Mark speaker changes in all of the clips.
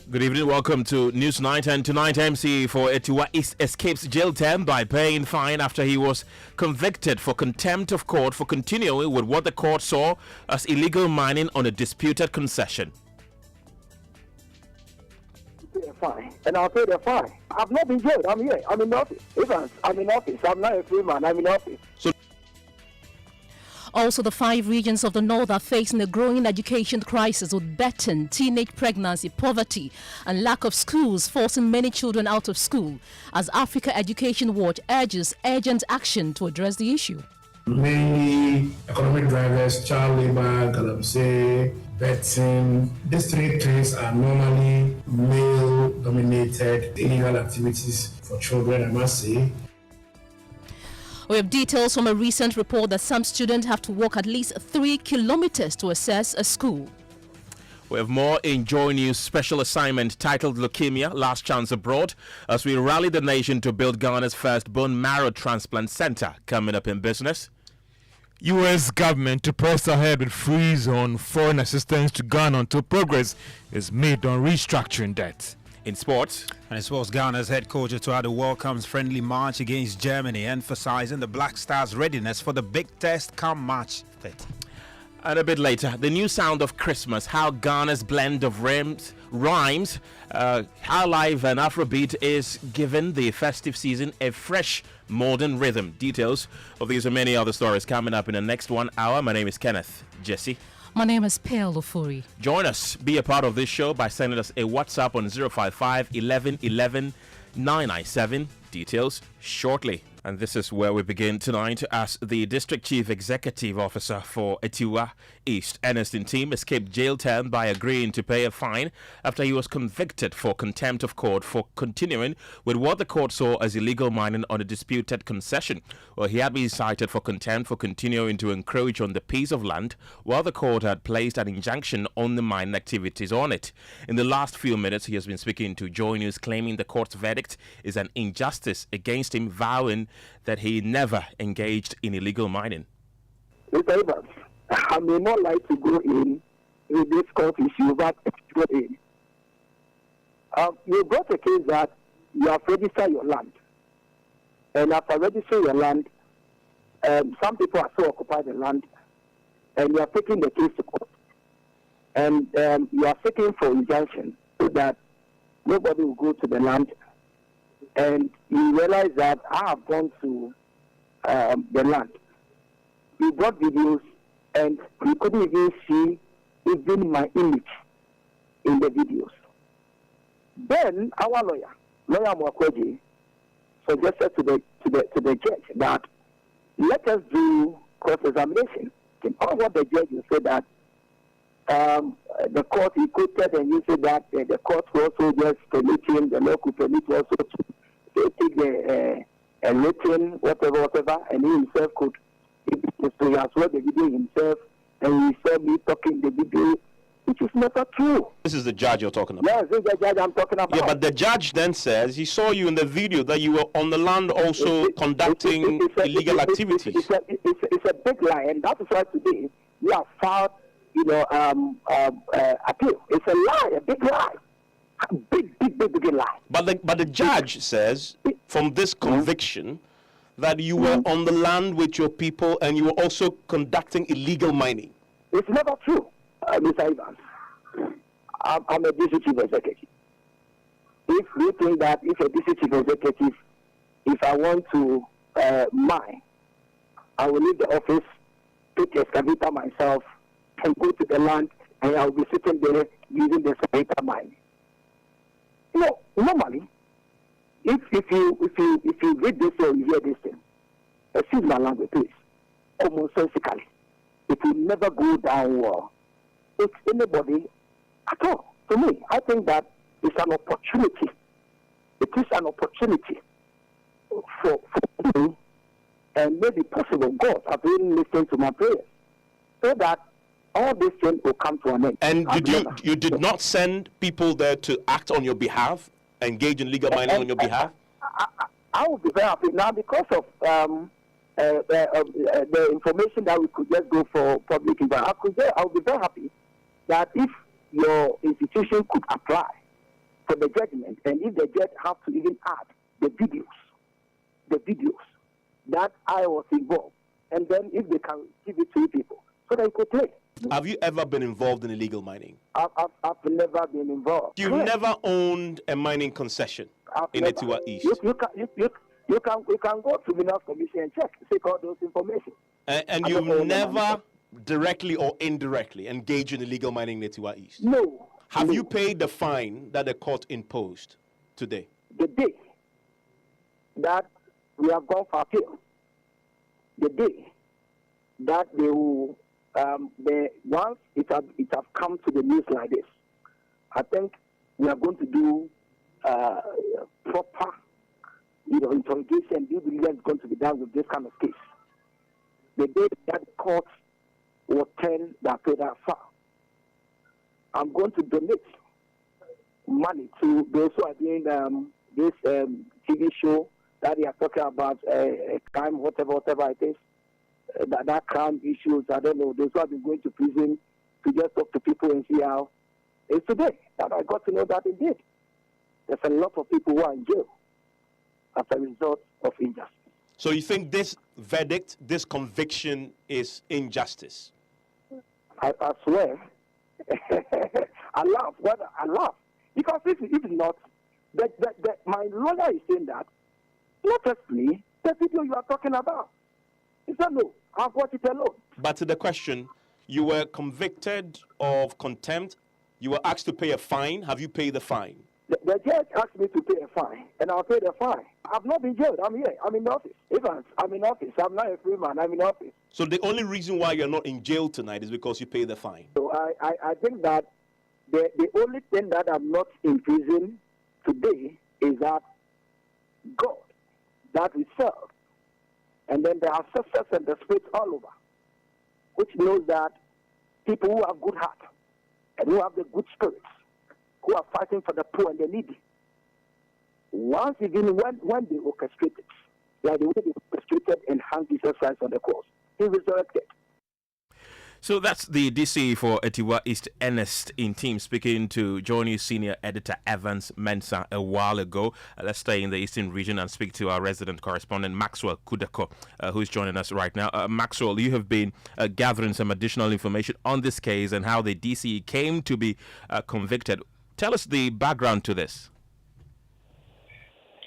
Speaker 1: Good evening, welcome to News Night. And tonight, MC for Etiwa East escapes jail term by paying fine after he was convicted for contempt of court for continuing with what the court saw as illegal mining on a disputed concession.
Speaker 2: Fine, and I'll pay the fine. I've not been jailed. I'm here. I'm in office. Evans, I'm in office. I'm not a free man. I'm in office.
Speaker 3: Also, the 5 regions of the north are facing a growing education crisis with betting, teenage pregnancy, poverty, and lack of schools, forcing many children out of school, as Africa Education Watch urges urgent action to address the issue.
Speaker 4: Mainly economic drivers, child labor, galamsey, betting. These 3 things are normally male-dominated illegal activities for children, I must say.
Speaker 3: We have details from a recent report that some students have to walk at least 3 kilometers to access a school.
Speaker 1: We have more in JoyNews Special Assignment titled Leukaemia, Last Chance Abroad, as we rally the nation to build Ghana's first bone marrow transplant center. Coming up in business.
Speaker 5: U.S. government to press ahead with freeze on foreign assistance to Ghana until progress is made on restructuring debt.
Speaker 1: In sports,
Speaker 6: and in sports, Ghana's head coach Atuado welcomes friendly march against Germany, emphasizing the Black Stars' readiness for the big test come March 30.
Speaker 1: And a bit later, the new sound of Christmas, how Ghana's blend of rhymes, highlife and Afrobeat is giving the festive season a fresh modern rhythm. Details of these and many other stories coming up in the next 1 hour. My name is Kenneth Jesse.
Speaker 3: My name is Pale Ofuri.
Speaker 1: Join us. Be a part of this show by sending us a WhatsApp on 055 11 11 997. Details shortly. And this is where we begin tonight as the District Chief Executive Officer for Etiwa East, Ernestine Team, escaped jail term by agreeing to pay a fine after he was convicted for contempt of court for continuing with what the court saw as illegal mining on a disputed concession. Well, he had been cited for contempt for continuing to encroach on the piece of land while the court had placed an injunction on the mining activities on it. In the last few minutes, he has been speaking to JoyNews, claiming the court's verdict is an injustice against him, vowing that he never engaged in illegal mining.
Speaker 2: Mr. Evans, I may not like to go in with this court issue, but go in. You brought a case that you have registered your land. And after registering your land, some people are still occupying the land, and you are taking the case to court. And you are seeking for injunction so that nobody will go to the land. And you realize that I have gone to the land. We brought videos, and we couldn't even see even my image in the videos. Then our lawyer Mwakweji, suggested to the judge that let us do cross-examination. And all what the judge said that the court he quoted, and you said that the court will also just permit him, the law could permit also to take the written whatever, and he himself could, so he has read the video himself, and he saw me talking the video, which is not true.
Speaker 1: This is the judge you're talking about?
Speaker 2: Yes, this is the judge I'm talking about.
Speaker 1: Yeah, but the judge then says he saw you in the video that you were on the land also conducting illegal activities.
Speaker 2: It's a big lie, and that is why today we have filed, appeal. It's a lie, a big lie. A big lie.
Speaker 1: But the judge says from this conviction that you were on the land with your people and you were also conducting illegal mining.
Speaker 2: It's never true, Mr. Evans. I'm a district chief executive. If you think that if a district chief executive, if I want to mine, I will leave the office, take the excavator myself, and go to the land, and I will be sitting there using the excavator mine. No, normally, if you read this or you hear this thing, excuse my language, please, almost sensically, it will never go down well. It's anybody at all. To me, I think that it's an opportunity. It is an opportunity for me, and maybe possible God have been listening to my prayers, so that all these things will come to an end.
Speaker 1: And you did not send people there to act on your behalf, engage in legal mining on your behalf?
Speaker 2: I would be very happy now because of the information that we could just go for public inquiry. I would be very happy that if your institution could apply the judgment, and if the judge have to even add the videos that I was involved, and then if they can give it to people so they could play.
Speaker 1: Have you ever been involved in illegal mining?
Speaker 2: I've never been involved.
Speaker 1: You've never owned a mining concession in Etiwa East?
Speaker 2: You can go to Minerals Commission and check all those information.
Speaker 1: And you've never directly or indirectly engaged in illegal mining in Etiwa East?
Speaker 2: No.
Speaker 1: Have you paid the fine that the court imposed today?
Speaker 2: The day that we have gone for appeal, the day that they will, once it have come to the news like this, I think we are going to do proper, interrogation, due diligence is going to be done with this kind of case. The day that the court will turn the appeal that far, I'm going to donate money to those who are doing this TV show that they are talking about crime, whatever it is, that crime issues. I don't know. Those who have been going to prison to just talk to people and see how. It's today that I got to know that indeed there's a lot of people who are in jail as a result of injustice.
Speaker 1: So you think this verdict, this conviction is injustice?
Speaker 2: I swear. I laugh. Because if it's not, my lawyer is saying that, not just me, the video you are talking about. He said, no, I've watched it alone.
Speaker 1: But to the question, you were convicted of contempt. You were asked to pay a fine. Have you paid the fine?
Speaker 2: The judge asked me to pay a fine, and I'll pay the fine. I've not been jailed. I'm here. I'm in office. Evans, I'm in office. I'm not a free man. I'm in office.
Speaker 1: So the only reason why you're not in jail tonight is because you pay the fine?
Speaker 2: So I think that the only thing that I'm not in prison today is that God that we serve, and then there are ancestors and the spirits all over, which knows that people who have good heart and who have the good spirits, who are fighting for the poor and the needy, once even when they orchestrated, like the way they orchestrated and hung Jesus Christ on the cross, he resurrected.
Speaker 1: So that's the DC for Etiwa East, Ernest in team, speaking to JoyNews senior editor Evans Mensah a while ago. Let's stay in the Eastern region and speak to our resident correspondent Maxwell Kudako, who's joining us right now. Maxwell, you have been gathering some additional information on this case and how the DC came to be convicted. Tell us the background to this.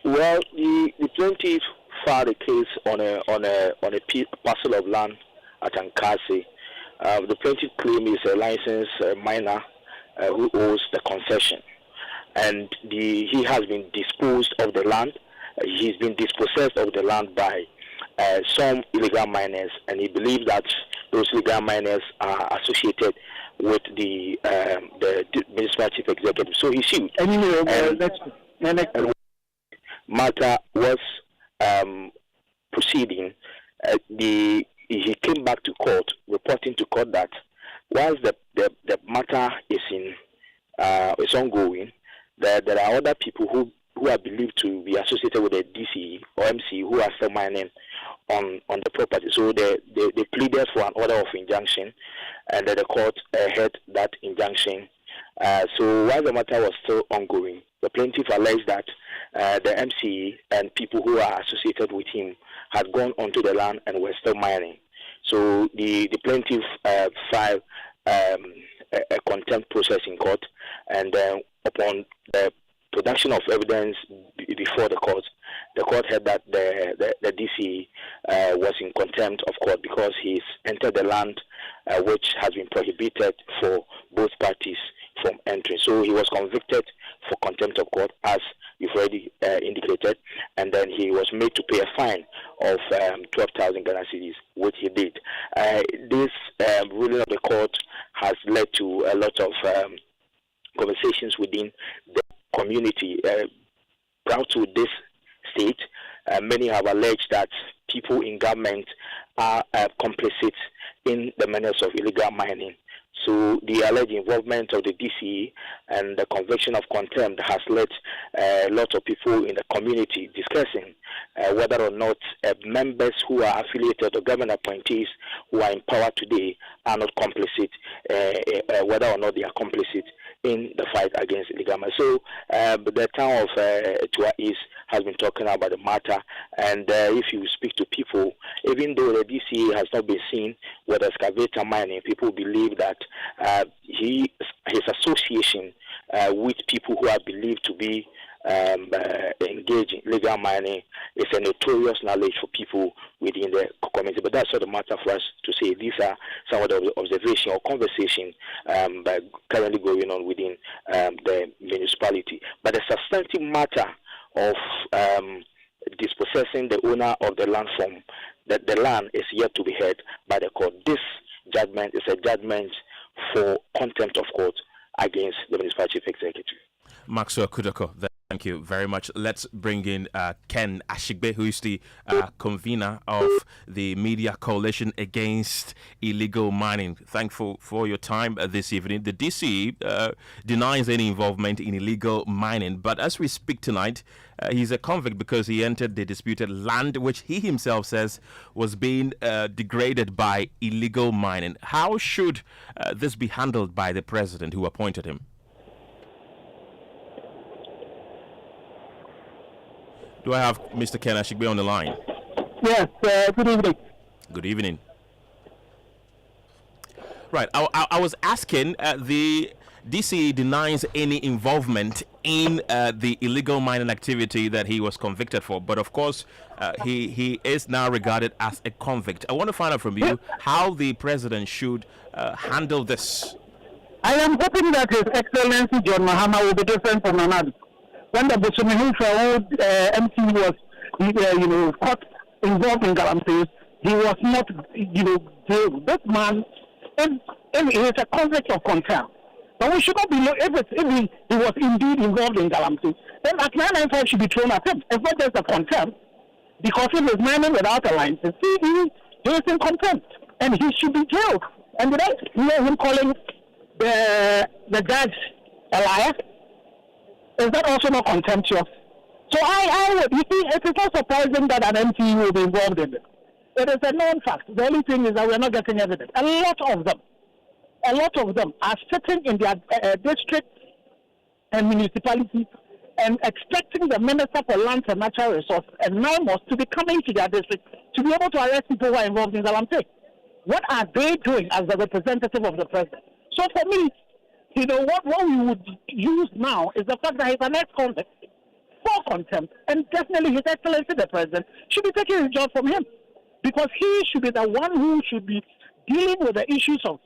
Speaker 7: Well, the plaintiff filed a case on a parcel of land at Ankasi. The plaintiff claim is a licensed miner who owns the concession, and he has been disposed of the land. He's been dispossessed of the land by some illegal miners, and he believes that those illegal miners are associated with the municipal chief executive. So he sued. And matter was proceeding. He came back to court, reporting to court that whilst the matter is ongoing, there are other people who are believed to be associated with the DC or MC who are still mining on the property. So they pleaded for an order of injunction, and the court heard that injunction. So while the matter was still ongoing, the plaintiff alleged that the MC and people who are associated with him had gone onto the land and were still mining. So the plaintiff filed a contempt process in court, and upon the production of evidence before the court heard that the DC was in contempt of court because he's entered the land which has been prohibited for both parties from entering. So he was convicted for contempt of court, as you've already indicated, and then he was made to pay a fine of 12,000 Ghana cedis, which he did. This ruling of the court has led to a lot of conversations within the community. Proud to this state, many have alleged that people in government are complicit in the menace of illegal mining. So the alleged involvement of the DCE and the conviction of contempt has led a lot of people in the community discussing whether or not members who are affiliated or government appointees who are in power today are not complicit, whether or not they are complicit in the fight against illegal mining. So the town of Tua East has been talking about the matter, and if you speak to people, even though the DCA has not been seen with excavator mining, people believe that his association with people who are believed to be engaged in illegal mining is a notorious knowledge for people within the community. But that's not the matter for us to say. These are some of the observation or conversation currently going on within the municipality. But the substantive matter of dispossessing the owner of the land from the land is yet to be heard by the court. This judgment is a judgment for contempt of court against the municipal chief executive.
Speaker 1: Maxwell Kudoko, thank you very much. Let's bring in Ken Ashigbe, who is the convener of the Media Coalition Against Illegal Mining. Thankful for your time this evening. The DCE denies any involvement in illegal mining, but as we speak tonight, he's a convict because he entered the disputed land, which he himself says was being degraded by illegal mining. How should this be handled by the president who appointed him? Do I have Mr. Ken Ashigbe on the line?
Speaker 2: Yes, good evening.
Speaker 1: Good evening. Right, I was asking, the DCE denies any involvement in the illegal mining activity that he was convicted for, but of course, he is now regarded as a convict. I want to find out from you how the president should handle this.
Speaker 2: I am hoping that His Excellency John Mahama will be different from Nanadu. When the Bosumihu MC was, caught involved in Galamsey, he was not, jailed. This man, he is a convict of contempt. But we should not be, if he was indeed involved in Galamsey, then Act 995 should be thrown at him. It's not just a contempt, because if he's mining without a license, he is in contempt, and he should be jailed. And did I hear him calling the judge a liar? Is that also not contemptuous? So you see, it is not surprising that an MTE will be involved in it. It is a known fact. The only thing is that we are not getting evidence. A lot of them are sitting in their district and municipalities and expecting the Minister for Lands and Natural Resources and NIMOS to be coming to their district to be able to arrest people who are involved in Galamsey. What are they doing as the representative of the president? So for me, what we would use now is the fact that he's an ex-convict for contempt, and definitely His Excellency the President should be taking his job from him, because he should be the one who should be dealing with the issues of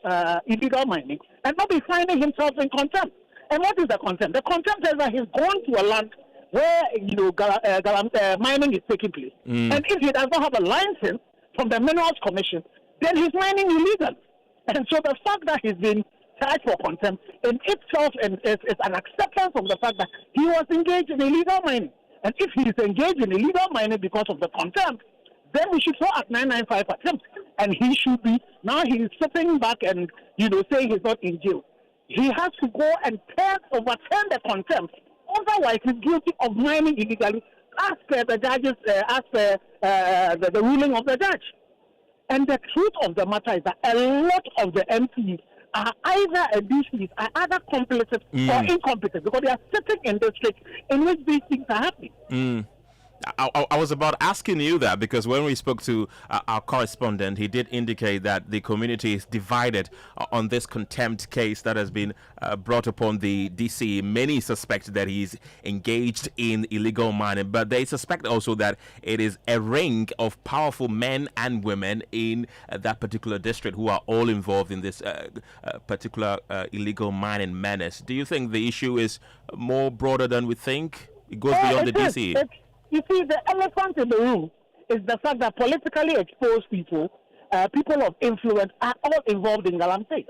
Speaker 2: illegal mining and not be finding himself in contempt. And what is the contempt? The contempt is that he's gone to a land where mining is taking place, and if he does not have a license from the Minerals Commission, then he's mining illegal. And so the fact that he's been charged for contempt in itself is an acceptance of the fact that he was engaged in illegal mining. And if he is engaged in illegal mining because of the contempt, then we should throw Act 995 at him. And he should be, now he is sitting back and, saying he's not in jail. He has to go and overturn the contempt. Otherwise, he's guilty of mining illegally as per the judges, as per the ruling of the judge. And the truth of the matter is that a lot of the MPs are either DCs, are either complicit or incompetent, because they are sitting in districts in which these things are happening.
Speaker 1: I was about asking you that, because when we spoke to our correspondent, he did indicate that the community is divided on this contempt case that has been brought upon the DC. Many suspect that he's engaged in illegal mining, but they suspect also that it is a ring of powerful men and women in that particular district who are all involved in this particular illegal mining menace. Do you think the issue is more broader than we think? It goes beyond the DC.
Speaker 2: You see, the elephant in the room is the fact that politically exposed people, people of influence, are all involved in Galamsey.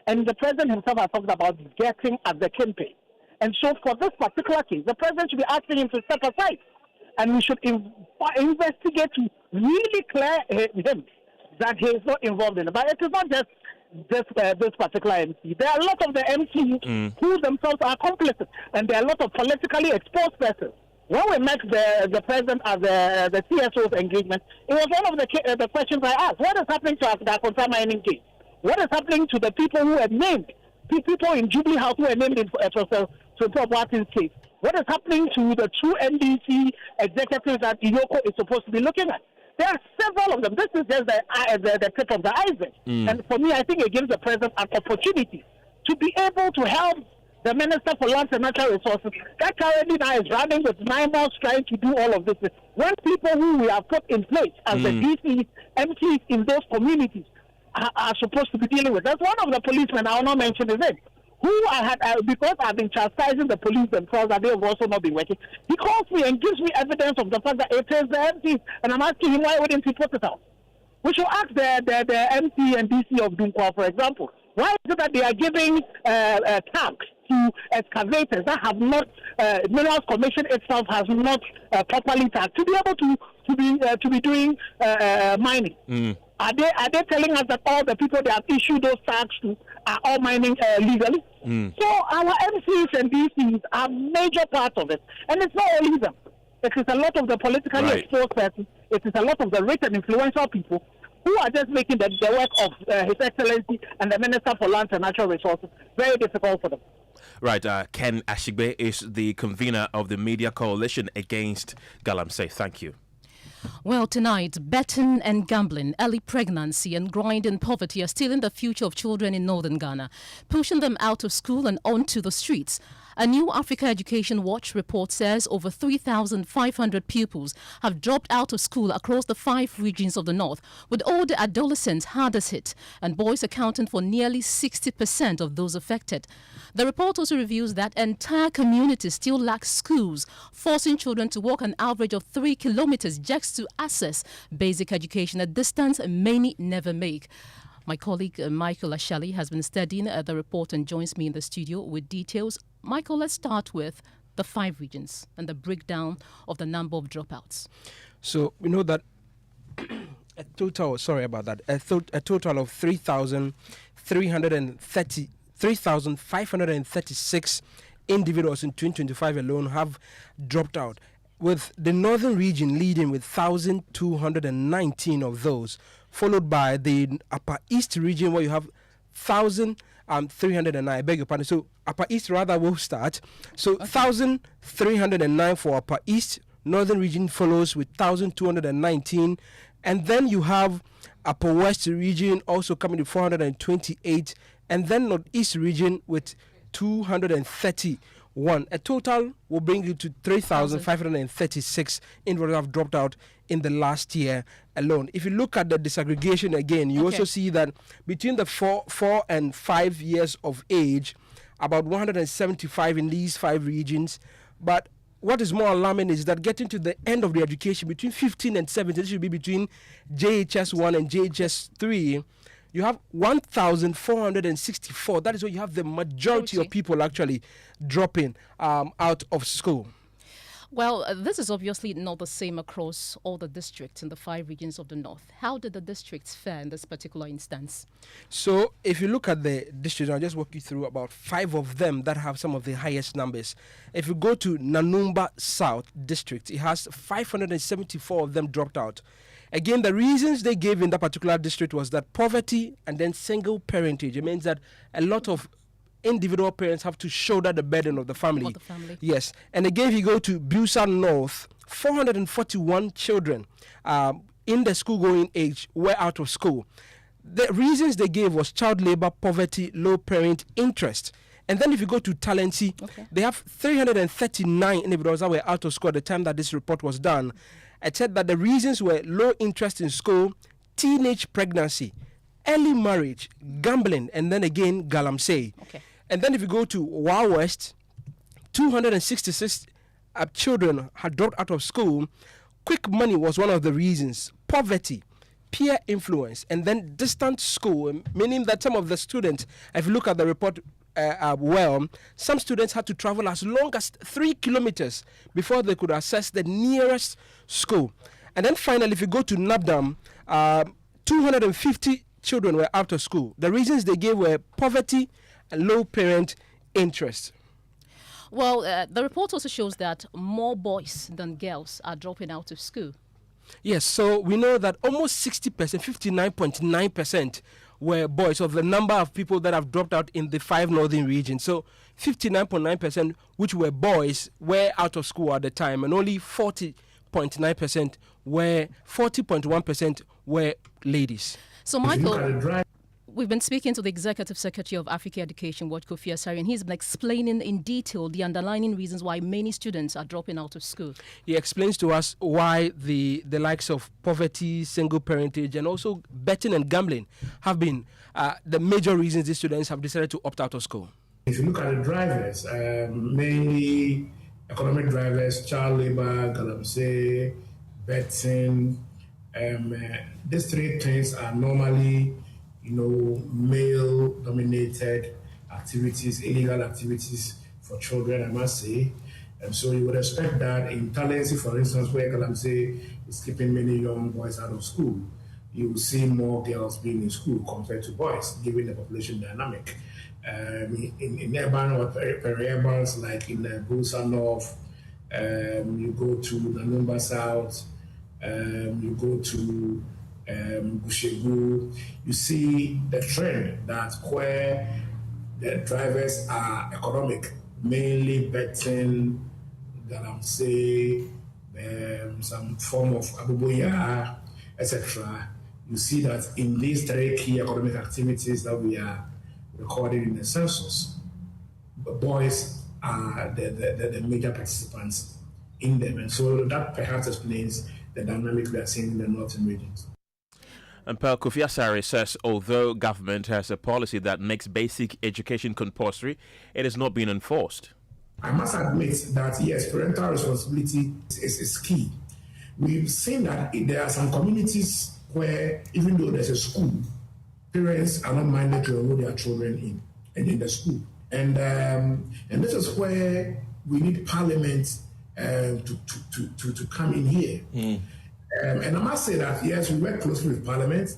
Speaker 2: And the president himself has talked about getting at the kingpin. And so for this particular case, the president should be asking him to step aside. And we should investigate to really clear him that he is not involved in it. But it is not just this particular MC. There are a lot of the MCs who themselves are complicit. And there are a lot of politically exposed persons. When we met the president at the CSO's engagement, it was one of the questions I asked. What is happening to the Akonta mining case? What is happening to the people who have named
Speaker 8: people in Jubilee House who were named in Professor Martin's case. What is happening to the two NDC executives that Iyoko is supposed to be looking at? There are several of them. This is just the tip of the iceberg. And for me, I think it gives the president an opportunity to be able to help the Minister for Lands and Natural Resources that currently now is running with 9 months trying to do all of this. When people who we have put in place as the DCs, MPs in those communities are supposed to be dealing with. That's one of the policemen I will not mention his name, who because I've been chastising the police themselves that they have also not been working. He calls me and gives me evidence of the fact that it is the MPs, and I'm asking him why wouldn't he put it out? We should ask the MC and DC of Dunkwa, for example, why is it that they are giving tanks to excavators that have not, Minerals Commission itself has not properly tagged to be able to be doing mining? Are they telling us that all the people they have issued those tags to are all mining legally? So our MCs and DCs are major part of it, and it's not only them. It is a lot of the politically exposed persons. It is a lot of the rich and influential people who are just making the work of His Excellency and the Minister for Lands and Natural Resources very difficult for them.
Speaker 1: Right, Ken Ashigbe is the convener of the Media Coalition Against Galamsey. Thank you.
Speaker 3: Well, tonight, betting and gambling, early pregnancy and grinding poverty are stealing the future of children in northern Ghana, pushing them out of school and onto the streets. A new Africa Education Watch report says over 3,500 pupils have dropped out of school across the 5 regions of the north, with older adolescents hardest hit and boys accounting for nearly 60% of those affected. The report also reveals that entire communities still lack schools, forcing children to walk an average of 3 kilometers just to access basic education, a distance many never make. My colleague Michael Ashali has been studying the report and joins me in the studio with details. Michael, let's start with the 5 regions and the breakdown of the number of dropouts.
Speaker 9: So we know that a total of 3,536 individuals in 2025 alone have dropped out, with the northern region leading with 1,219 of those, followed by the upper east region where you have 1,309. I beg your pardon. So upper east rather will start. So 1,309 for upper east. Northern region follows with 1,219, and then you have upper west region also coming to 428, and then northeast region with 231. A total will bring you to 3,536 individuals have dropped out in the last year alone. If you look at the disaggregation again, you also see that between the 4 and 5 years of age, about 175 in these 5 regions. But what is more alarming is that getting to the end of the education, between 15 and 17, this should be between JHS 1 and JHS 3, you have 1,464. That is where you have the majority of people actually dropping out of school.
Speaker 3: Well, this is obviously not the same across all the districts in the 5 regions of the north. How did the districts fare in this particular instance?
Speaker 9: So if you look at the districts, I'll just walk you through about 5 of them that have some of the highest numbers. If you go to Nanumba South District, it has 574 of them dropped out. Again, the reasons they gave in that particular district was that poverty and then single parentage. It means that a lot of individual parents have to shoulder the burden of the family. Yes. And again, if you go to Busa North, 441 children in the school-going age were out of school. The reasons they gave was child labor, poverty, low parent interest. And then if you go to Talensi, they have 339 individuals that were out of school at the time that this report was done. It said that the reasons were low interest in school, teenage pregnancy, early marriage, gambling, and then again, galamsey. And then if you go to Wa West, 266 children had dropped out of school. Quick money was one of the reasons. Poverty, peer influence, and then distant school, meaning that some of the students, if you look at the report some students had to travel as long as 3 kilometers before they could access the nearest school. And then finally, if you go to Nabdam, 250 children were out of school. The reasons they gave were poverty and low parent interest.
Speaker 3: Well, the report also shows that more boys than girls are dropping out of school.
Speaker 9: Yes, so we know that almost 60%, 59.9% were boys, of the number of people that have dropped out in the 5 northern regions. So 59.9%, which were boys, were out of school at the time, and only 40.1% were ladies.
Speaker 3: So, Michael, we've been speaking to the Executive Secretary of Africa Education, Kofi Asare, and he's been explaining in detail the underlying reasons why many students are dropping out of school.
Speaker 9: He explains to us why the likes of poverty, single parentage, and also betting and gambling have been the major reasons these students have decided to opt out of school.
Speaker 4: If you look at the drivers, mainly economic drivers, child labor, galamsey, betting, these 3 things are normally, male-dominated activities, illegal activities for children, I must say. And so you would expect that in Talensi, for instance, where Galamsey is keeping many young boys out of school, you will see more girls being in school compared to boys, given the population dynamic. In urban or peri-urbans, like in Busa North, you go to Nanumba South, you go to Bushegu, you see the trend that where the drivers are economic, mainly betting, galamsey, some form of abubuya, etc. You see that in these 3 key economic activities that we are recording in the census, the boys are the major participants in them. And so that perhaps explains the dynamic we are seeing in the northern regions.
Speaker 1: And Kofi Asare says although government has a policy that makes basic education compulsory, it is not being enforced.
Speaker 4: I must admit that, yes, parental responsibility is key. We've seen that there are some communities where, even though there's a school, parents are not minded to enroll their children in the school. And this is where we need Parliament to come in here. And I must say that, yes, we work closely with Parliament,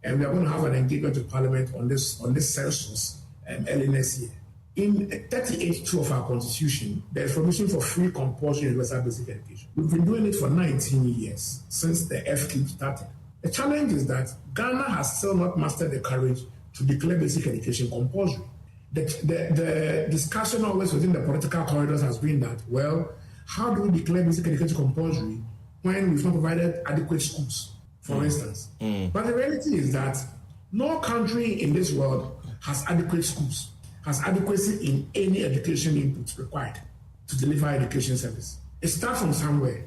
Speaker 4: and we are going to have an engagement with Parliament on this census early next year. In 38(2) of our Constitution, there is provision for free compulsory universal basic education. We've been doing it for 19 years, since the Acute started. The challenge is that Ghana has still not mastered the courage to declare basic education compulsory. The discussion always within the political corridors has been that, well, how do we declare basic education compulsory when we've not provided adequate schools, for instance? But the reality is that no country in this world has adequate schools, has adequacy in any education inputs required to deliver education service. It starts from somewhere.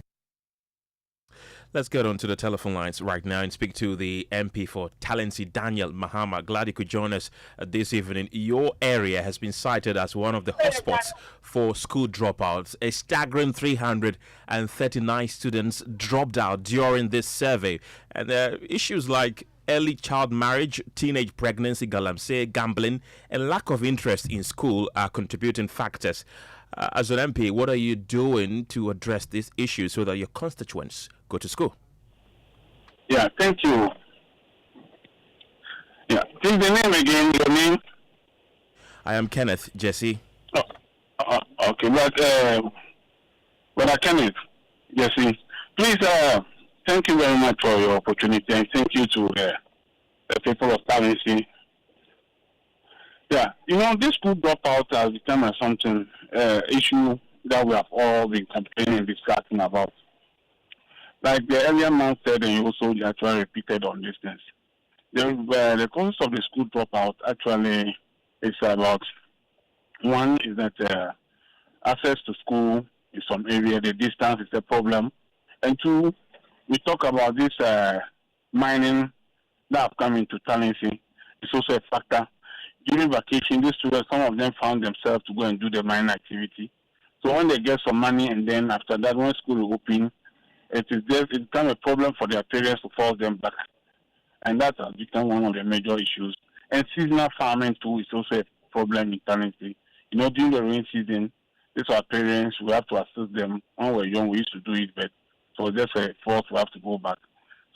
Speaker 1: Let's get on to the telephone lines right now and speak to the MP for Talensi, Daniel Mahama. Glad you could join us this evening. Your area has been cited as one of the hotspots for school dropouts. A staggering 339 students dropped out during this survey. And issues like early child marriage, teenage pregnancy, galamsey, gambling, and lack of interest in school are contributing factors. As an MP, what are you doing to address these issues so that your constituents go to school?
Speaker 10: Yeah, thank you. Yeah, please the name again, your name?
Speaker 1: I am Kenneth Jesse.
Speaker 10: Okay, but Kenneth Jesse, please, thank you very much for your opportunity, and thank you to the people of Talensi. Yeah, this school dropout has become something issue that we have all been complaining and discussing about. Like the earlier man said, and you also actually repeated on this things. The causes of the school dropout actually is about, one is that access to school in some area, the distance is a problem. And two, we talk about this mining that have come into Talensi. It's also a factor. During vacation, these students, some of them found themselves to go and do the mining activity. So when they get some money, and then after that, when school is open, it becomes a problem for their parents to force them back. And that has become one of the major issues. And seasonal farming, too, is also a problem in Talensi. During the rain season, these are parents, we have to assist them. When we're young, we used to do it, but so that's a force we have to go back.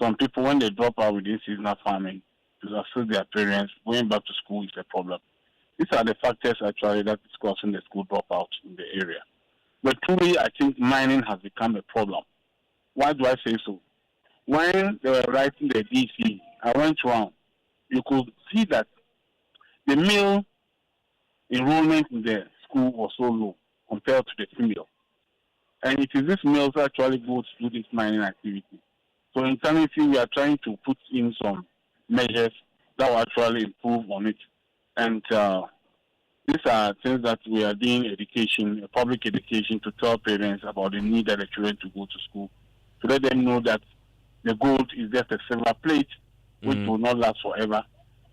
Speaker 10: Some people, when they drop out within seasonal farming, to assist their parents, going back to school is a problem. These are the factors actually that is causing the school dropout in the area. But truly, I think mining has become a problem. Why do I say so? When they were writing the DC, I went around. you could see that the male enrollment in the school was so low compared to the female. And it is these males who actually go to do this mining activity. So in Tennessee, we are trying to put in some measures that will actually improve on it. And these are things that we are doing education, public education, to tell parents about the need of the children to go to school, to let them know that the gold is just a silver plate, which will not last forever.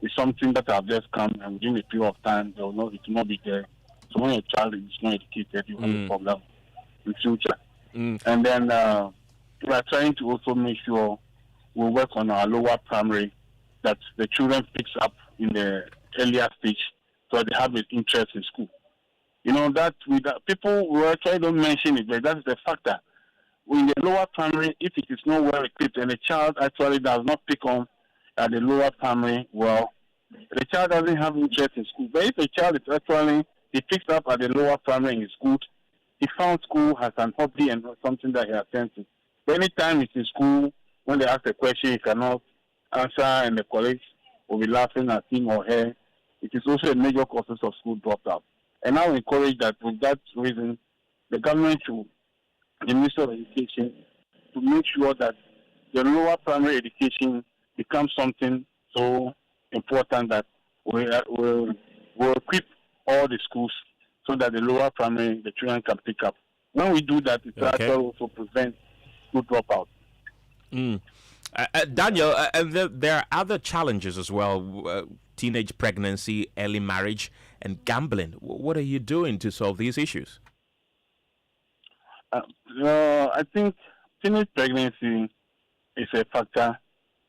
Speaker 10: It's something that have just come, and within a period of time, it will not be there. So when a child is not educated, you have a problem in future. And then we are trying to also make sure we work on our lower primary, that the children picks up in the earlier stage, so they have an interest in school. You know, that people will actually don't mention it, but that is a factor. In the lower primary, if it is not well equipped and the child actually does not pick on at the lower primary, well, the child doesn't have interest in school. But if a child is actually, he picks up at the lower primary and is good, he found school as an hobby and not something that he attends to. But anytime he's in school, when they ask a question, he cannot answer, and the colleagues will be laughing at him or her. It is also a major cause of school dropout. And I encourage that for that reason, the government should, the Ministry of Education, to make sure that the lower primary education becomes something so important that we'll equip all the schools so that the lower primary, the children can pick up. When we do that, it will actually also prevent school dropout.
Speaker 1: Daniel, there are other challenges as well, teenage pregnancy, early marriage, and gambling. What are you doing to solve these issues?
Speaker 10: I think teenage pregnancy is a factor,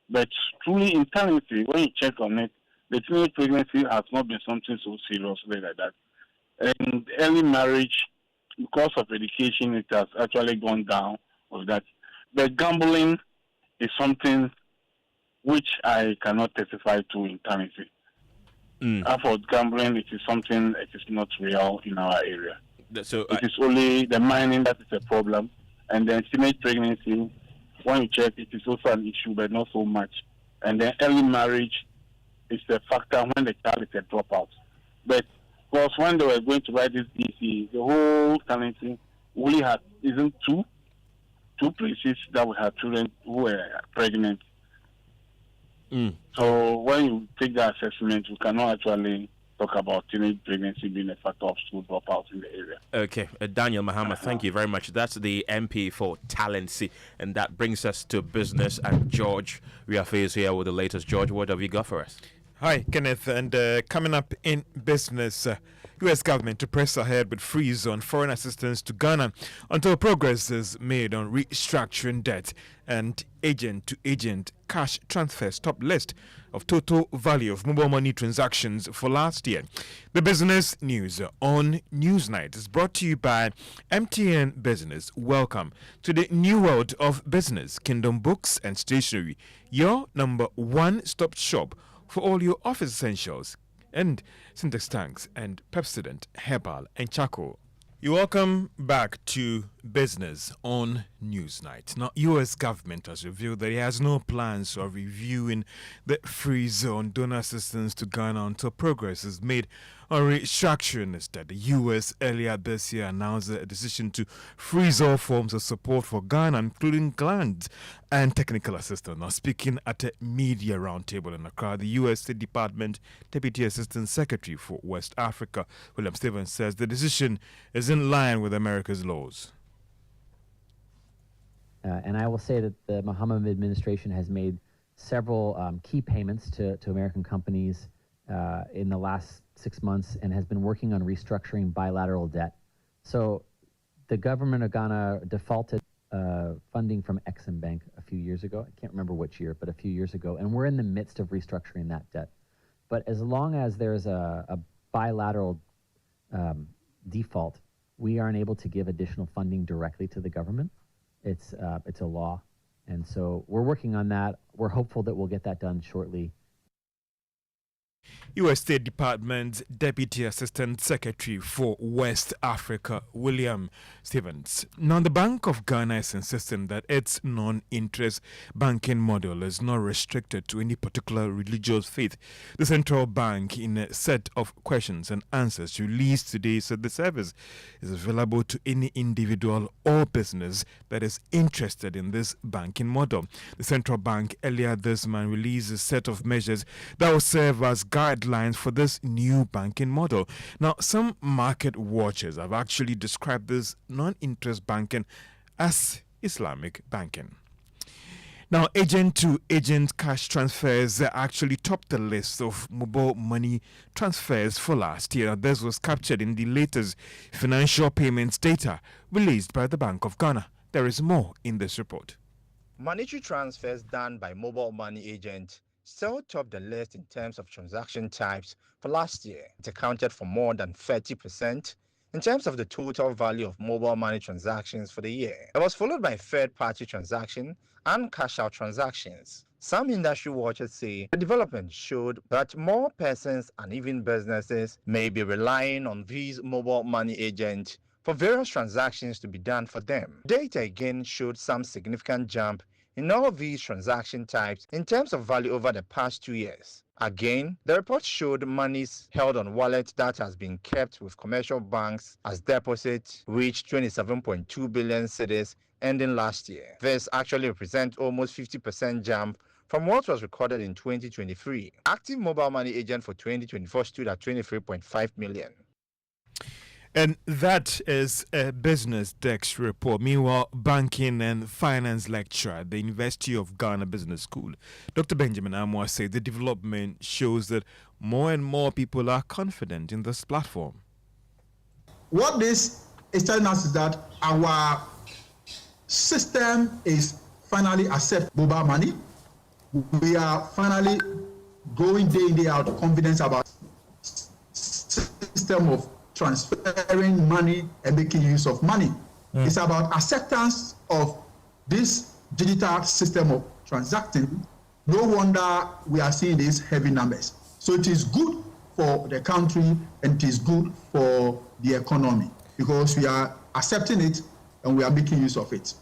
Speaker 10: but truly in Tennessee, when you check on it, the teenage pregnancy has not been something so serious like that. And early marriage, because of education, it has actually gone down with that. But gambling is something which I cannot testify to in Tennessee. For gambling, it is something that is not real in our area. So it is only the mining that is a problem, and then teenage pregnancy, when you check, it is also an issue, but not so much. And then early marriage is a factor when the child is a dropout. But because when they were going to write this DC, the whole Tennessee only had two places that we had children who were pregnant. So when you take that assessment, we cannot actually talk about teenage pregnancy being a factor of school dropouts in the area.
Speaker 1: Okay, Daniel Mahama, thank you very much. That's the MP for Talency, and that brings us to business. And George, we are faced here with the latest. George, what have you got for us?
Speaker 5: Hi, Kenneth, and coming up in business, U.S. government to press ahead with freeze on foreign assistance to Ghana until progress is made on restructuring debt, and agent-to-agent cash transfers top list of total value of mobile money transactions for last year. The business news on Newsnight is brought to you by MTN Business. Welcome to the new world of business. Kingdom Books and Stationery, your number one-stop shop for all your office essentials, and Syntex tanks and Pepsodent, Herbal and Charcoal. You're welcome back to business on Newsnight. Now, U.S. government has revealed that it has no plans of reviewing the freeze on donor assistance to Ghana until progress is made on restructuring. Is that the U.S. earlier this year announced a decision to freeze all forms of support for Ghana, including grants and technical assistance. Now, speaking at a media roundtable in Accra, the U.S. State Department Deputy Assistant Secretary for West Africa, William Stevens, says the decision is in line with America's laws.
Speaker 11: And I will say that the Mohammed administration has made several key payments to American companies in the last 6 months and has been working on restructuring bilateral debt. So the government of Ghana defaulted funding from Exim Bank a few years ago. I can't remember which year, but a few years ago. And we're in the midst of restructuring that debt. But as long as there's a bilateral default, we aren't able to give additional funding directly to the government. It's a law. And so we're working on that. We're hopeful that we'll get that done shortly.
Speaker 5: U.S. State Department Deputy Assistant Secretary for West Africa, William Stevens. Now, the Bank of Ghana is insisting that its non-interest banking model is not restricted to any particular religious faith. The central bank, in a set of questions and answers released today, said the service is available to any individual or business that is interested in this banking model. The central bank earlier this month released a set of measures that will serve as guidelines for this new banking model. Now, some market watchers have actually described this non-interest banking as Islamic banking. Now, agent-to-agent cash transfers actually topped the list of mobile money transfers for last year. This was captured in the latest financial payments data released by the Bank of Ghana. There is more in this report.
Speaker 12: Monetary transfers done by mobile money agents still topped the list in terms of transaction types for last year. It accounted for more than 30% in terms of the total value of mobile money transactions for the year. It was followed by third-party transaction and cash-out transactions. Some industry watchers say the development showed that more persons and even businesses may be relying on these mobile money agents for various transactions to be done for them. Data again showed some significant jump in all of these transaction types in terms of value over the past 2 years. Again, the report showed monies held on wallets that has been kept with commercial banks as deposits reached 27.2 billion cedis ending last year. This actually represents almost 50% jump from what was recorded in 2023. Active mobile money agent for 2024 stood at 23.5 million.
Speaker 5: And that is a Business Desk report. Meanwhile, banking and finance lecturer at the University of Ghana Business School, Dr. Benjamin Amwa, said the development shows that more and more people are confident in this platform.
Speaker 13: What this is telling us is that our system is finally accept mobile money. We are finally going day in, day out confidence about system of transferring money and making use of money. It's about acceptance of this digital system of transacting. No wonder we are seeing these heavy numbers. So it is good for the country and it is good for the economy because we are accepting it and we are making use of it.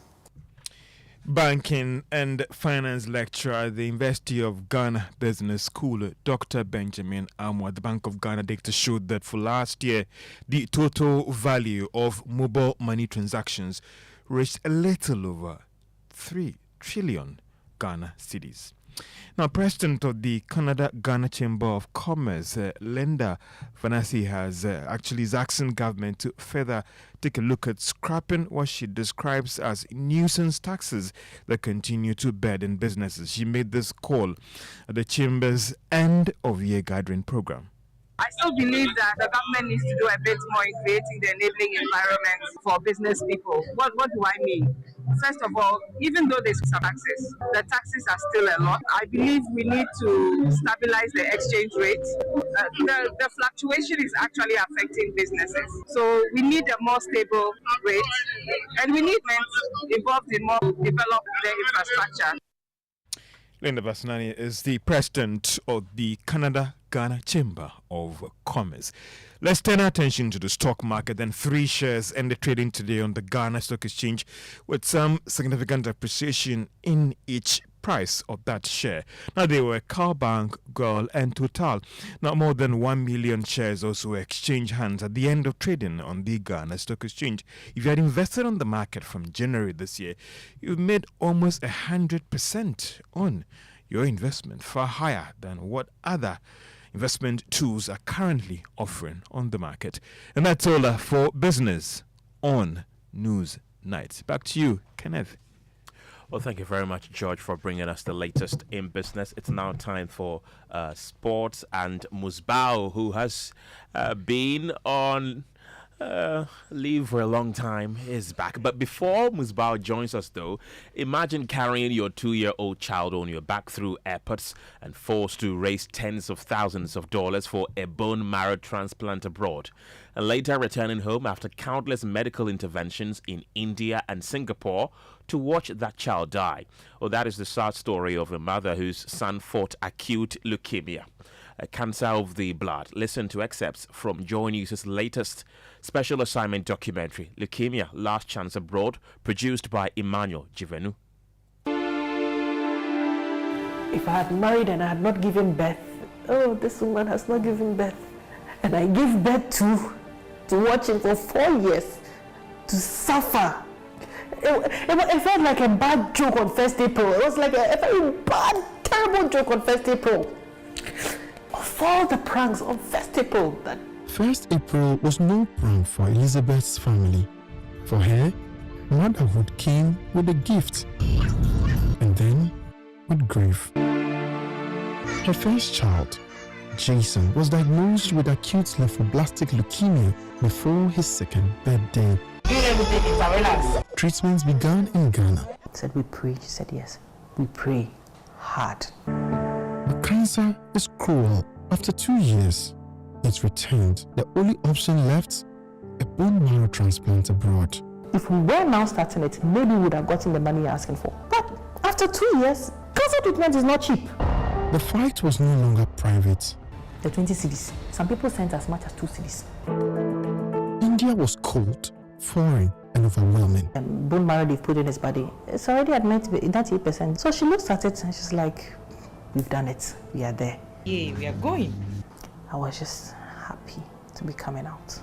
Speaker 5: Banking and finance lecturer at the University of Ghana Business School, Dr. Benjamin Amwa. The Bank of Ghana data showed that for last year, the total value of mobile money transactions reached a little over 3 trillion Ghana cedis. Now, President of the Canada-Ghana Chamber of Commerce, Linda Vanassi, has actually is asking government to further take a look at scrapping what she describes as nuisance taxes that continue to burden businesses. She made this call at the Chamber's end-of-year gathering program.
Speaker 14: I still believe that the government needs to do a bit more in creating the enabling environment for business people. What do I mean? First of all, even though there's some taxes, the taxes are still a lot. I believe we need to stabilize the exchange rate. The fluctuation is actually affecting businesses. So we need a more stable rate, and we need men involved in more develop the infrastructure.
Speaker 5: Linda Basanani is the president of the Canada-Ghana Chamber of Commerce. Let's turn our attention to the stock market. And 3 shares ended trading today on the Ghana Stock Exchange with some significant appreciation in each price of that share. Now, they were Cowbank, Gold, and Total. Now, more than 1 million shares also exchanged hands at the end of trading on the Ghana Stock Exchange. If you had invested on the market from January this year, you've made almost 100% on your investment, far higher than what other investment tools are currently offering on the market. And that's all for business on News Night. Back to you, Kenneth.
Speaker 1: Well, thank you very much, George, for bringing us the latest in business. It's now time for sports, and Musbao, who has been on leave for a long time, is back. But before Musbao joins us, though, imagine carrying your 2-year-old child on your back through airports and forced to raise tens of thousands of dollars for a bone marrow transplant abroad, and later returning home after countless medical interventions in India and Singapore to watch that child die. Well, that is the sad story of a mother whose son fought acute leukemia. cancer of the blood. Listen to excerpts from JoyNews' latest special assignment documentary, Leukemia, Last Chance Abroad, produced by Emmanuel Jivenu.
Speaker 15: If I had married and I had not given birth, oh, this woman has not given birth, and I gave birth to watch him for 4 years, to suffer. It felt like a bad joke on 1st April. It was like a very bad, terrible joke on 1st April. Of all the pranks on 1st April, that
Speaker 16: 1st April was no prank for Elizabeth's family. For her, motherhood came with a gift, and then with grief. Her first child, Jason, was diagnosed with acute lymphoblastic leukemia before his 2nd birthday. Treatments began in Ghana.
Speaker 15: I said, we pray. She said, yes, we pray hard.
Speaker 16: But cancer is cruel. After 2 years, it returned. The only option left, a bone marrow transplant abroad.
Speaker 15: If we were now starting it, maybe we would have gotten the money you're asking for. But after 2 years, cancer treatment is not cheap.
Speaker 16: The fight was no longer private.
Speaker 15: The 20 cities. Some people sent as much as 2 cities.
Speaker 16: India was cold, foreign, and overwhelming.
Speaker 15: Bone marrow they've put in his body, it's already at 98%. So she looks at it and she's like, we've done it. We are there.
Speaker 17: Yeah, we are going.
Speaker 15: I was just happy to be coming out.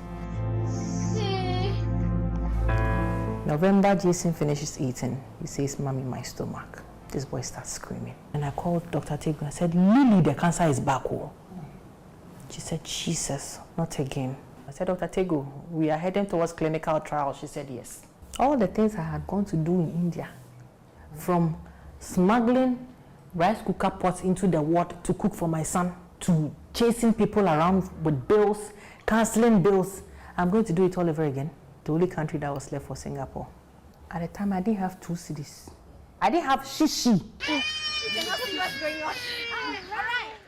Speaker 15: November, Jason finishes eating. He says, Mommy, my stomach. This boy starts screaming. And I called Dr. Tego and said, Lily, the cancer is back. Oh. She said, Jesus, not again. I said, Dr. Tego, we are heading towards clinical trial. She said, yes. All the things I had gone to do in India, from smuggling rice cooker pots into the ward to cook for my son, to chasing people around with bills, cancelling bills, I'm going to do it all over again. The only country that was left was Singapore. At the time, I didn't have 2 cities. I didn't have shishi.
Speaker 18: You cannot see what's going on.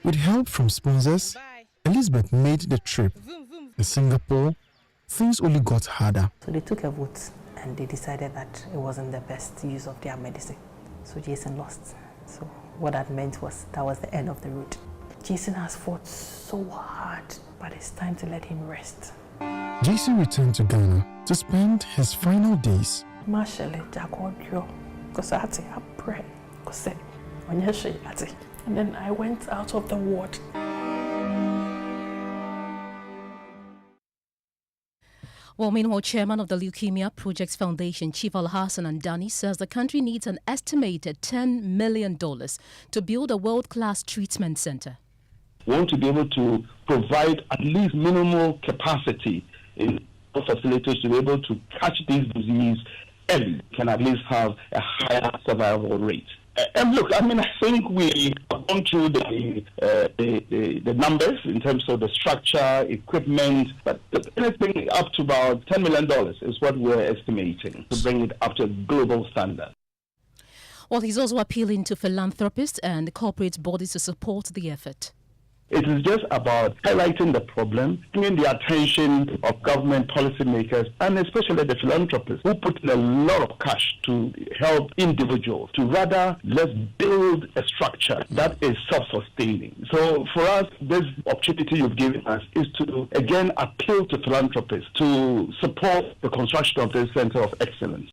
Speaker 16: With help from sponsors, Elizabeth made the trip. In Singapore, things only got harder.
Speaker 15: So they took a vote and they decided that it wasn't the best use of their medicine. So Jason lost. So what that meant was that was the end of the road. Jason has fought so hard, but it's time to let him rest.
Speaker 16: Jason returned to Ghana to spend his final days.
Speaker 15: And then I went out of the ward.
Speaker 3: Well, meanwhile, chairman of the Leukemia Projects Foundation, Chief Al-Hassan Andani, says the country needs an estimated $10 million to build a world-class treatment center.
Speaker 19: We want to be able to provide at least minimal capacity in facilities to be able to catch this disease early, can at least have a higher survival rate. And look, I mean, I think we have gone through the numbers in terms of the structure, equipment, but anything up to about $10 million is what we're estimating to bring it up to a global standard.
Speaker 3: Well, he's also appealing to philanthropists and corporate bodies to support the effort.
Speaker 19: It is just about highlighting the problem, bringing the attention of government policymakers, and especially the philanthropists who put in a lot of cash to help individuals, to rather let's build a structure that is self-sustaining. So for us, this opportunity you've given us is to, again, appeal to philanthropists to support the construction of this Center of Excellence.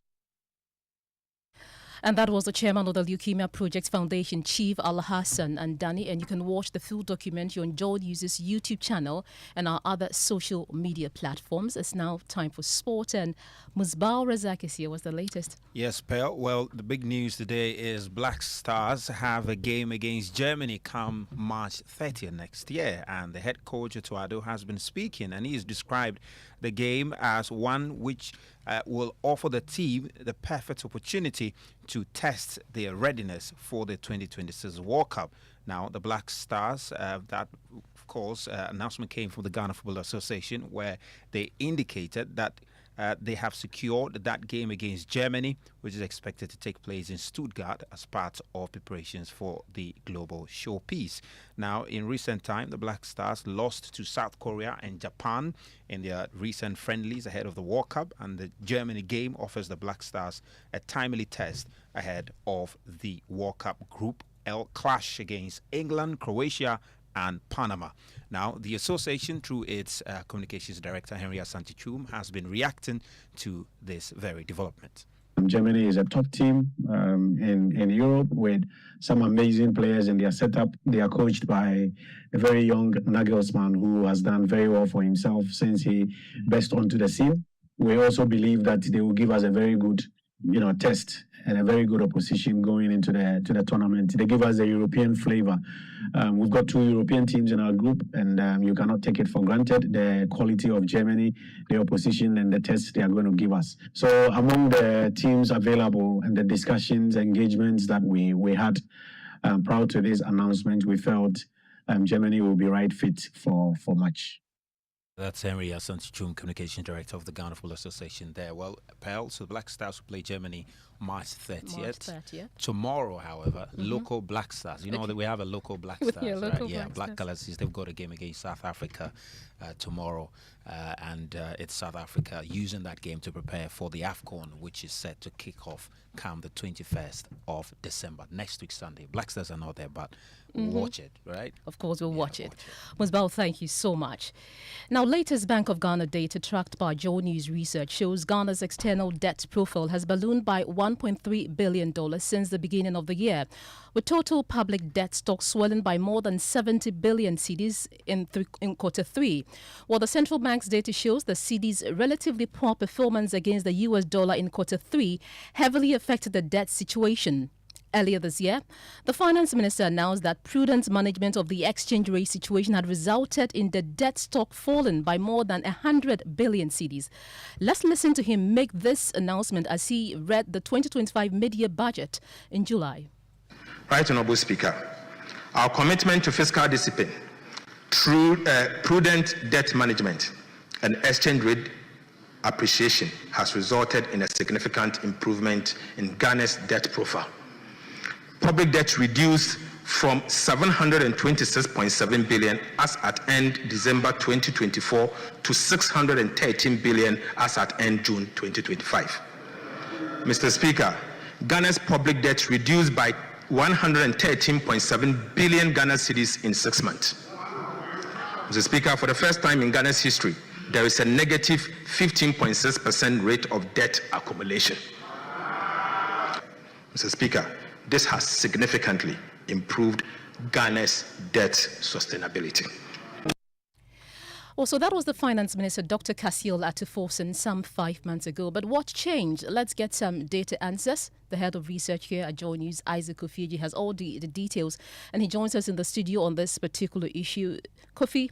Speaker 3: And that was the chairman of the Leukemia Projects Foundation, Chief Al-Hassan Andani. And you can watch the full documentary on JoyNews' YouTube channel and our other social media platforms. It's now time for sport. And Musbao Razak is here. What's the latest?
Speaker 6: Yes, Pearl. Well, the big news today is Black Stars have a game against Germany come March 30th next year. And the head coach, Tuado, has been speaking, and he has described the game as one which will offer the team the perfect opportunity to test their readiness for the 2026 World Cup. Now, the Black Stars, that, of course, announcement came from the Ghana Football Association, where they indicated that they have secured that game against Germany, which is expected to take place in Stuttgart as part of preparations for the global showpiece. Now, in recent time, the Black Stars lost to South Korea and Japan in their recent friendlies ahead of the World Cup, and the Germany game offers the Black Stars a timely test ahead of the World Cup Group L clash against England, Croatia, and Panama. Now, the association, through its communications director, Henry Asantichum, has been reacting to this very development.
Speaker 17: Germany is a top team in Europe with some amazing players in their setup. They are coached by a very young Nagelsmann who has done very well for himself since he burst onto the scene. We also believe that they will give us a very good, test and a very good opposition going into the tournament. They give us a European flavor. We've got 2 European teams in our group, and you cannot take it for granted, the quality of Germany, the opposition, and the tests they are going to give us. So among the teams available and the discussions, engagements that we had prior to this announcement, we felt Germany will be right fit for match.
Speaker 6: That's Henry Asantichum, Communications Director of the Ghana Football Association there. Well, Pearl, so the Black Stars will play Germany March 30th. Tomorrow, however, local Black Stars. You know that we have a local Black Stars, right? Black Galaxies. They've got a game against South Africa tomorrow. And it's South Africa using that game to prepare for the AFCON, which is set to kick off come the 21st of December, next week Sunday. Black Stars are not there, but watch it, right?
Speaker 3: Of course, we'll watch it. Musbal, thank you so much. Now, latest Bank of Ghana data tracked by JoyNews Research shows Ghana's external debt profile has ballooned by $1.3 billion since the beginning of the year, with total public debt stock swelling by more than 70 billion cedis in quarter 3. While the central bank's data shows the cedi's relatively poor performance against the US dollar in quarter 3 heavily affected the debt situation. Earlier this year, the finance minister announced that prudent management of the exchange rate situation had resulted in the debt stock falling by more than 100 billion cedis. Let's listen to him make this announcement as he read the 2025 mid-year budget in July.
Speaker 20: Right Honourable Speaker, our commitment to fiscal discipline, through prudent debt management and exchange rate appreciation has resulted in a significant improvement in Ghana's debt profile. Public debt reduced from 726.7 billion as at end December 2024 to 613 billion as at end June 2025. Mr. Speaker, Ghana's public debt reduced by 113.7 billion Ghana cedis in 6 months. Mr. Speaker, for the first time in Ghana's history, there is a negative 15.6% rate of debt accumulation. Mr. Speaker, this has significantly improved Ghana's debt sustainability.
Speaker 3: Also, that was the Finance Minister, Dr. Kasiel Atufosin, some 5 months ago. But what changed? Let's get some data answers. The head of research here at JoyNews, Isaac Kofi, has all the details, and he joins us in the studio on this particular issue. Kofi,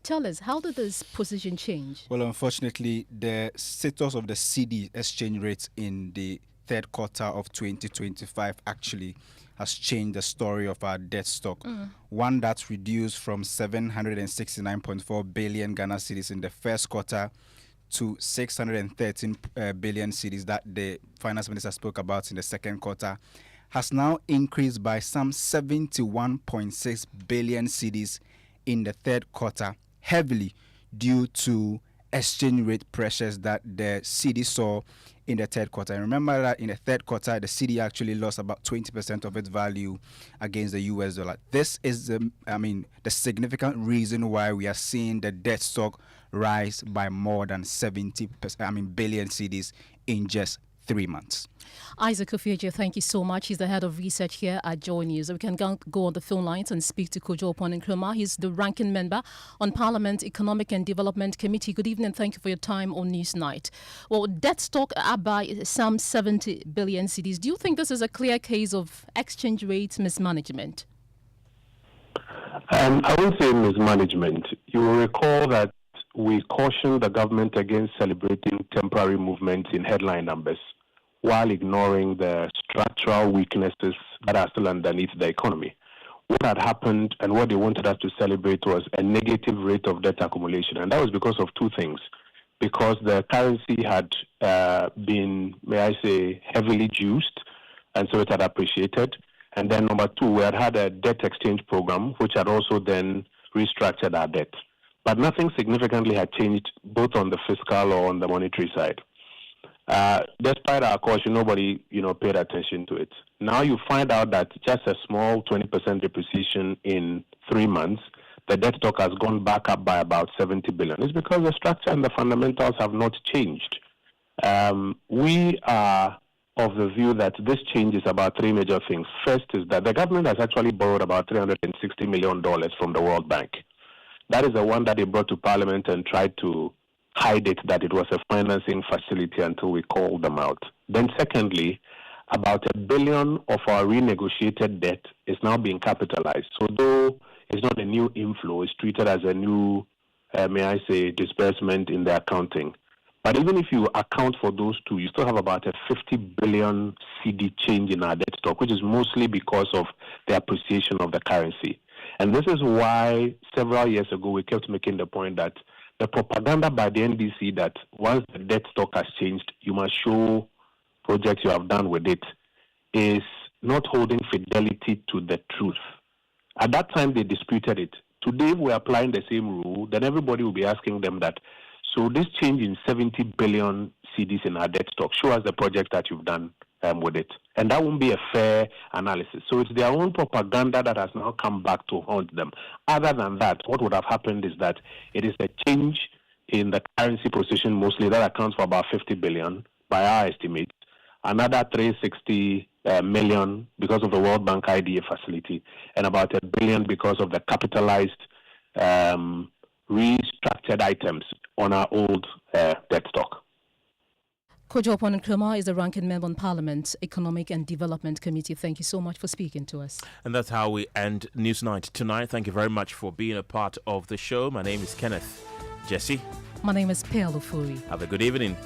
Speaker 3: tell us, how did this position change?
Speaker 21: Well, unfortunately, the status of the cedi exchange rate in the third quarter of 2025 actually has changed the story of our debt stock. One that's reduced from 769.4 billion Ghana cedis in the first quarter to 613 billion cedis that the finance minister spoke about in the second quarter, has now increased by some 71.6 billion cedis in the third quarter, heavily due to exchange rate pressures that the cedi saw in the third quarter. And remember that in the third quarter, the cedi actually lost about 20% of its value against the US dollar. This is the significant reason why we are seeing the debt stock rise by more than 70 billion cedis in just 3 months.
Speaker 3: Isaac Kofi, thank you so much. He's the head of research here at JoyNews. We can go on the phone lines and speak to Kojo Opon Nkrumah. He's the ranking member on Parliament Economic and Development Committee. Good evening. Thank you for your time on Newsnight. Well, debt stock up by some 70 billion cedis. Do you think this is a clear case of exchange rate mismanagement?
Speaker 22: I won't say mismanagement. You will recall that we cautioned the government against celebrating temporary movements in headline numbers while ignoring the structural weaknesses that are still underneath the economy. What had happened and what they wanted us to celebrate was a negative rate of debt accumulation. And that was because of two things. Because the currency had been, may I say, heavily juiced, and so it had appreciated. And then number two, we had a debt exchange program, which had also then restructured our debt. But nothing significantly had changed both on the fiscal or on the monetary side. Despite our caution, nobody, paid attention to it. Now you find out that just a small 20% depreciation in 3 months, the debt stock has gone back up by about 70 billion. It's because the structure and the fundamentals have not changed. We are of the view that this change is about three major things. First is that the government has actually borrowed about $360 million from the World Bank. That is the one that they brought to Parliament and tried to hide it, that it was a financing facility until we called them out. Then secondly, about $1 billion of our renegotiated debt is now being capitalized. So though it's not a new inflow, it's treated as a new, disbursement in the accounting. But even if you account for those two, you still have about a 50 billion CD change in our debt stock, which is mostly because of the appreciation of the currency. And this is why several years ago we kept making the point that the propaganda by the NDC that once the debt stock has changed, you must show projects you have done with it, is not holding fidelity to the truth. At that time, they disputed it. Today, we're applying the same rule. Then everybody will be asking them that, so this change in 70 billion CDs in our debt stock, show us the project that you've done with it. And that won't be a fair analysis. So it's their own propaganda that has now come back to haunt them. Other than that, what would have happened is that it is a change in the currency position mostly that accounts for about 50 billion by our estimates. Another 360 million because of the World Bank IDA facility, and about $1 billion because of the capitalized restructured items on our old debt stock.
Speaker 3: Kojo Nkrumah is the ranking member on Parliament's Economic and Development Committee. Thank you so much for speaking to us.
Speaker 1: And that's how we end Newsnight tonight. Thank you very much for being a part of the show. My name is Kenneth Jesse.
Speaker 3: My name is Pearl Ufuri.
Speaker 1: Have a good evening.